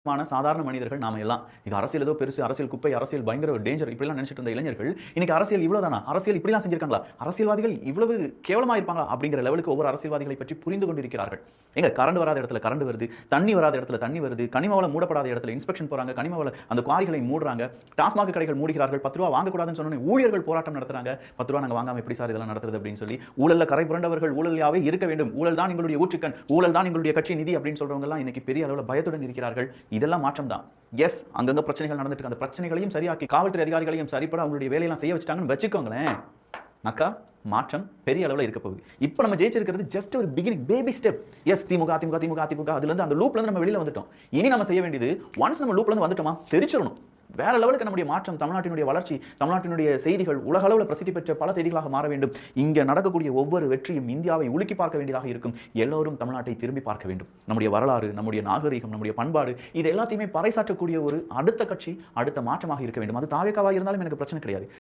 சாதாரண மனிதர்கள் நாம எல்லாம். இது அரசியல் ஏதோ பெருசு, அரசியல் குப்பை, அரசியல் பயங்கர டேஞ்சர் இப்படிலாம் நினைச்சிட்டு இருந்த இளைஞர்கள், இன்னைக்கு அரசியல் இவ்வளவுதானா? அரசியல் இப்படிலாம் செஞ்சிருக்காங்களா? அரசியல்வாதிகள் இவ்வளவு கேவலமா இருப்பாங்களா? அப்படிங்கிற லெவலுக்கு ஒவ்வொரு அரசியல்வாதிகளை பற்றி புரிந்து கொண்டிருக்கிறார்கள். எங்க கரண்ட் வராத இடத்துல கரண்ட் வருது, தண்ணி வராத இடத்துல தண்ணி வருது, கனிம வளம் மூடப்படாத இடத்துல இன்ஸ்பெக்ஷன் போறாங்க, கனிம வள அந்த குவாரிகளை மூடுறாங்க, டாஸ்மாக் கடைகள் மூடுகிறார்கள், 10 ரூபாய் வாங்கக்கூடாதுன்னு சொன்னோன்னே ஊழியர்கள் போராட்டம் நடத்துறாங்க. 10 ரூபாய் நாங்க வாங்காம எப்படி சார் இதெல்லாம் நடத்துறது அப்படின்னு சொல்லி ஊழல்ல கரை புரண்டவர்கள் ஊழலாவே இருக்க வேண்டும், ஊழல் தான் எங்களுடைய ஊற்றுக்கண், ஊழல் தான் எங்களுடைய கட்சி நிதி அப்படின்னு சொல்றவங்க எல்லாம் இன்னைக்கு பெரிய அளவுல பயத்துடன் இருக்கிறார்கள். இதெல்லாம் மாற்றம் தான். எஸ், அங்கங்க பிரச்சனைகள் நடந்துட்டு இருக்கு. அந்த பிரச்சனைகளையும் சரியாக்கி காவல்துறை அதிகாரிகளையும் சரிப்பட அவங்களுடைய வேலையெல்லாம் செய்ய வச்சுட்டாங்கன்னு வச்சுக்கோங்களேன், அக்கா மாற்றம் பெரிய அளவில் இருக்க போகுது. இப்போ நம்ம ஜெயிச்சிருக்கிறது ஜஸ்ட் ஒரு beginning, baby step. S, DMK AIADMK DMK AIADMK அதுல இருந்து அந்த லூப்ல இருந்து நம்ம வெளியில வந்துட்டோம். இனி நம்ம செய்ய வேண்டியது, ஒன்ஸ் நம்ம லூப்ல இருந்து வந்துட்டோமா தெரிச்சிடணும். வேற லெவலுக்கு நம்முடைய மாற்றம், தமிழ்நாட்டினுடைய வளர்ச்சி, தமிழ்நாட்டினுடைய செய்திகள் உலக அளவில் பிரசித்தி பெற்ற பல செய்திகளாக மாற வேண்டும். இங்க நடக்கக்கூடிய ஒவ்வொரு வெற்றியும் இந்தியாவை உலுக்கி பார்க்க வேண்டியதாக இருக்கும். எல்லோரும் தமிழ்நாட்டை திரும்பி பார்க்க வேண்டும். நம்முடைய வரலாறு, நம்முடைய நாகரீகம், நம்முடைய பண்பாடு, இது எல்லாத்தையுமே பறைசாற்றக்கூடிய ஒரு அடுத்த கட்சி, அடுத்த மாற்றமாக இருக்க வேண்டும். அது தாவேக்காவா இருந்தாலும் எனக்கு பிரச்சனை கிடையாது.